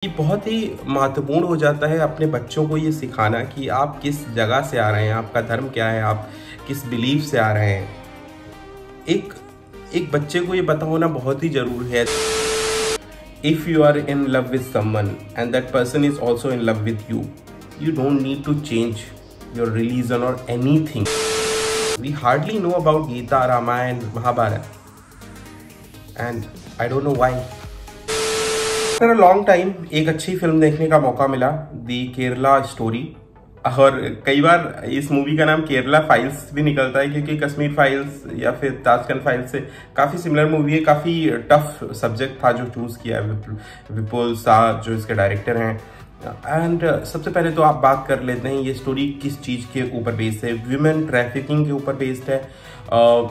ये बहुत ही महत्वपूर्ण हो जाता है अपने बच्चों को ये सिखाना कि आप किस जगह से आ रहे हैं, आपका धर्म क्या है, आप किस बिलीफ से आ रहे हैं। एक एक बच्चे को ये पता होना बहुत ही जरूरी है। If you are in love with someone and that person is also in love with you, you don't need to change your religion or anything. We hardly know about Gita, Ramayana and Mahabharata, and I don't know why. After a long time एक अच्छी film देखने का मौका मिला, दी Kerala story. और कई बार इस movie का नाम केरला फाइल्स भी निकलता है क्योंकि कश्मीर फाइल्स या फिर ताशकंद फाइल्स से काफ़ी सिमिलर मूवी है। काफ़ी टफ सब्जेक्ट था जो चूज़ किया है विपुल शाह जो इसके डायरेक्टर हैं। एंड सबसे पहले तो आप बात कर लेते हैं ये स्टोरी किस चीज़ के ऊपर बेस्ड है। वुमेन ट्रैफिकिंग के ऊपर बेस्ड है,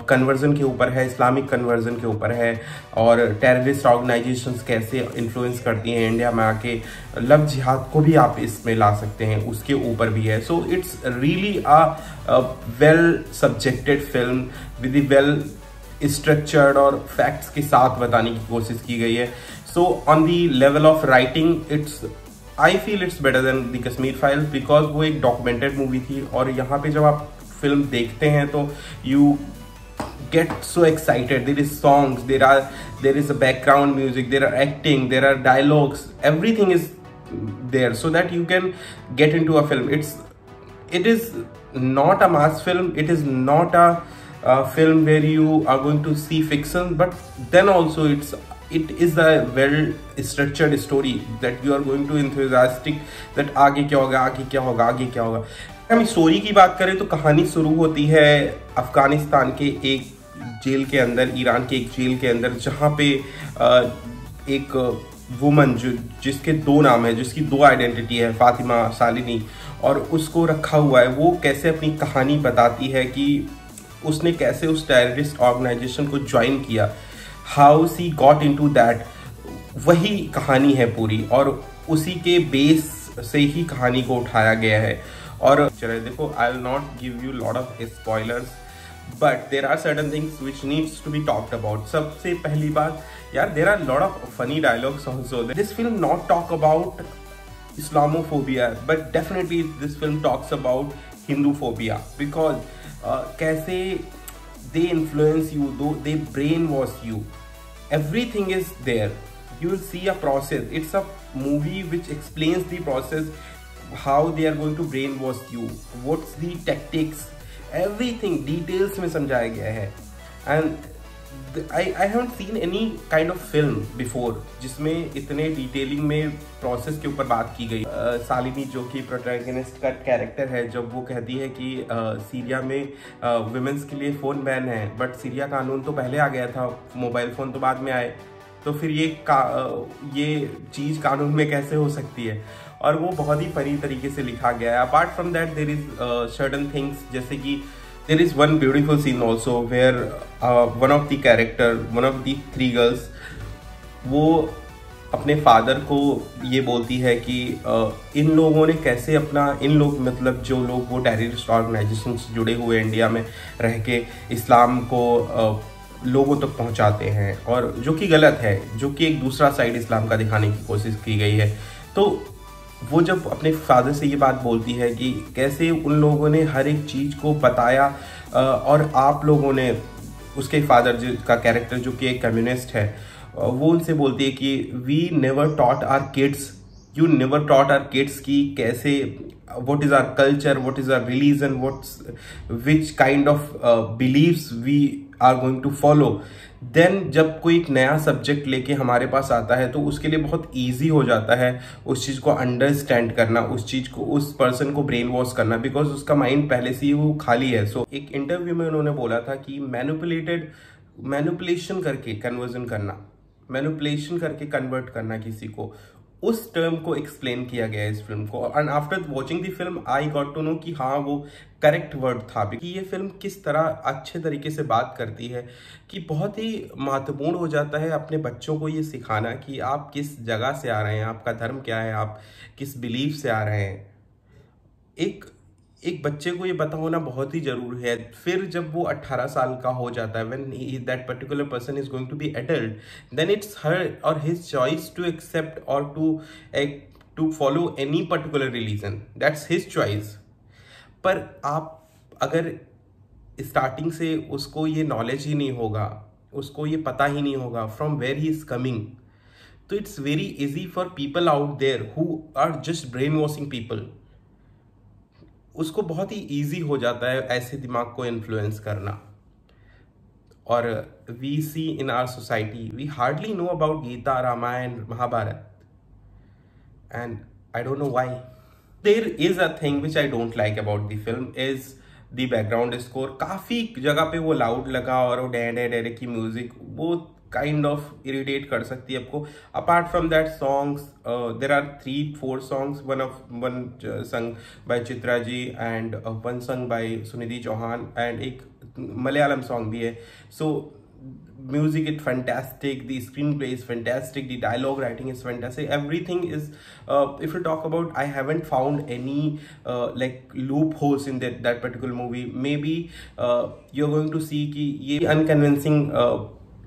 कन्वर्जन के ऊपर है, इस्लामिक कन्वर्जन के ऊपर है, और टेररिस्ट ऑर्गेनाइजेशंस कैसे इन्फ्लुएंस करती हैं इंडिया में आके। लव जिहाद को भी आप इसमें ला सकते हैं, उसके ऊपर भी है। So it's really a well subjected film with well structured और फैक्ट्स के साथ बताने की कोशिश की गई है। So on the level of writing it's I feel it's better than the Kashmir files because वो एक डॉक्यूमेंटेड मूवी थी। और यहाँ पे जब आप फिल्म देखते हैं तो you get so excited. There is songs, there is a background music, there are acting, there are dialogues, everything is there so that you can get into a film. it is not a mass film, it is not a film where you are going to see fiction, but then also it is a well structured story that you are going to enthusiastic that आगे क्या होगा, आगे क्या होगा, आगे क्या होगा। हम स्टोरी की बात करें तो कहानी शुरू होती है अफगानिस्तान के एक जेल के अंदर, ईरान के एक जेल के अंदर, जहाँ पे एक वुमन जिसके दो नाम है, जिसकी दो आइडेंटिटी है, फातिमा शालिनी, और उसको रखा हुआ है। वो कैसे अपनी कहानी बताती है कि उसने कैसे उस टेररिस्ट ऑर्गेनाइजेशन को ज्वाइन किया, how she got into that. वही कहानी है पूरी, और उसी के बेस से ही कहानी को उठाया गया है। और चलिए देखो, I will not give you lot of spoilers but there are certain things which needs to be talked about. सबसे पहली बात यार, there are lot of funny dialogues also. This film not talk about Islamophobia, but definitely this film talks about Hinduphobia because कैसे they influence you, though they brainwash you. Everything is there. You will see a process. It's a movie which explains the process, how they are going to brainwash you, what's the tactics. Everything details में समझाया गया है। And I haven't seen any kind of film before जिसमें इतने detailing में process के ऊपर बात की गई। शालिनी जो कि प्रोटैगनिस्ट का कैरेक्टर है, जब वो कहती है कि सीरिया में वुमेन्स के लिए फ़ोन बैन है, बट सीरिया कानून तो पहले आ गया था, मोबाइल फ़ोन तो बाद में आए, तो फिर ये चीज़ कानून में कैसे हो सकती है। और वो बहुत ही फनी तरीके से लिखा गया है। Apart from that there is certain things, जैसे कि there is one beautiful scene also where one of the character, one of the three girls, वो अपने फादर को ये बोलती है कि इन लोगों ने कैसे इन लोग मतलब जो लोग वो टेररिस्ट ऑर्गेनाइजेशन से जुड़े हुए इंडिया में रह के इस्लाम को लोगों तक पहुंचाते हैं, और जो कि गलत है, जो कि एक दूसरा साइड इस्लाम का दिखाने की कोशिश की गई है। तो वो जब अपने फादर से ये बात बोलती है कि कैसे उन लोगों ने हर एक चीज़ को बताया, और आप लोगों ने, उसके फादर का कैरेक्टर जो कि एक कम्युनिस्ट है, वो उनसे बोलती है कि we never taught our kids, you never taught our kids कि कैसे, what is our culture, what is our religion, which kind of beliefs we are going to follow. Then जब कोई एक नया सब्जेक्ट लेके हमारे पास आता है तो उसके लिए बहुत इजी हो जाता है उस चीज़ को अंडरस्टैंड करना, उस चीज़ को, उस पर्सन को ब्रेन वॉश करना, बिकॉज उसका माइंड पहले से ही वो खाली है। सो एक इंटरव्यू में उन्होंने बोला था कि मैनिपुलेशन करके कन्वर्जन करना, मैनिपुलेशन करके कन्वर्ट करना किसी को, उस टर्म को एक्सप्लेन किया गया है इस फिल्म को। And after watching the film I got to know कि हाँ वो करेक्ट वर्ड था कि ये फिल्म किस तरह अच्छे तरीके से बात करती है कि बहुत ही महत्वपूर्ण हो जाता है अपने बच्चों को ये सिखाना कि आप किस जगह से आ रहे हैं, आपका धर्म क्या है, आप किस बिलीफ से आ रहे हैं। एक बच्चे को ये पता होना बहुत ही जरूरी है। फिर जब वो 18 साल का हो जाता है, when that particular person is going to be adult, then it's her और हिज चॉइस टू एक्सेप्ट और to follow any particular religion, that's his choice. पर आप अगर स्टार्टिंग से उसको ये नॉलेज ही नहीं होगा, उसको ये पता ही नहीं होगा from where he is coming, तो it's very easy for people out there who are just brain washing people. उसको बहुत ही इजी हो जाता है ऐसे दिमाग को इन्फ्लुएंस करना। और we see in our society, we hardly know about Gita, Ramayan, Mahabharat, and I don't know why. There is a thing which I don't like about the film is the background score. काफी जगह पे वो लाउड लगा और वो डे डे डे की म्यूजिक वो काइंड ऑफ इरिटेट कर सकती है आपको। Apart from that songs, there are 3-4 songs, one song by Chitra ji and one song by Sunidhi Chauhan, and एक मलयालम सॉन्ग भी है। सो music is fantastic, the screenplay is fantastic, the dialogue writing is fantastic, everything is if you talk about, I haven't found any like loopholes in that particular movie. Maybe you're going to see कि ये unconvincing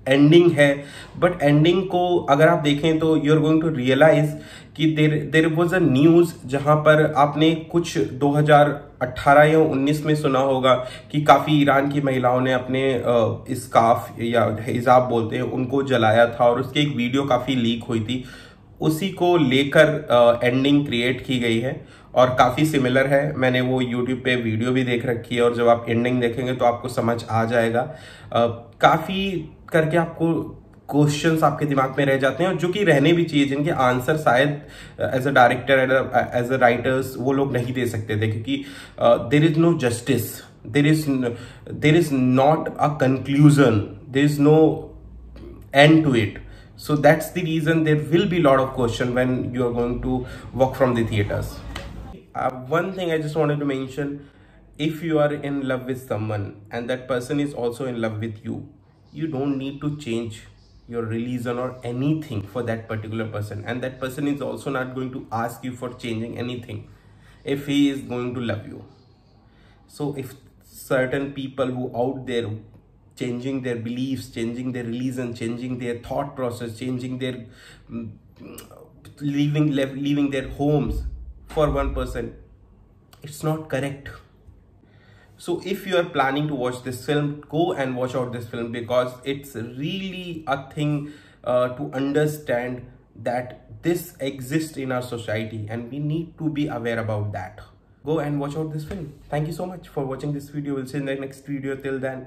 ending है, but ending को अगर आप देखें तो you are going to realise कि there was a news जहां पर आपने कुछ 2018 या 19 में सुना होगा कि काफी ईरान की महिलाओं ने अपने स्कार्फ या हिजाब बोलते हैं उनको जलाया था, और उसकी एक वीडियो काफी लीक हुई थी। उसी को लेकर एंडिंग क्रिएट की गई है और काफी सिमिलर है। मैंने वो यूट्यूब पे वीडियो भी देख रखी है, और जब आप एंडिंग देखेंगे तो आपको समझ आ जाएगा। काफी करके आपको क्वेश्चंस आपके दिमाग में रह जाते हैं, और जो कि रहने भी चाहिए, जिनके आंसर शायद as a director, as a writers वो लोग नहीं दे सकते थे, क्योंकि there is no justice, there is not a conclusion, there is no end to it. So that's the reason there will be a lot of question when you are going to walk from the theaters. One thing I just wanted to mention, if you are in love with someone and that person is also in love with you, you don't need to change your religion or anything for that particular person, and that person is also not going to ask you for changing anything if he is going to love you. So if certain people who out there changing their beliefs, changing their religion, changing their thought process, changing their leaving their homes for one person, it's not correct. So if you are planning to watch this film, go and watch out this film, because it's really a thing to understand that this exists in our society and we need to be aware about that. Go and watch out this film. Thank you so much for watching this video. We'll see you in the next video. Till then,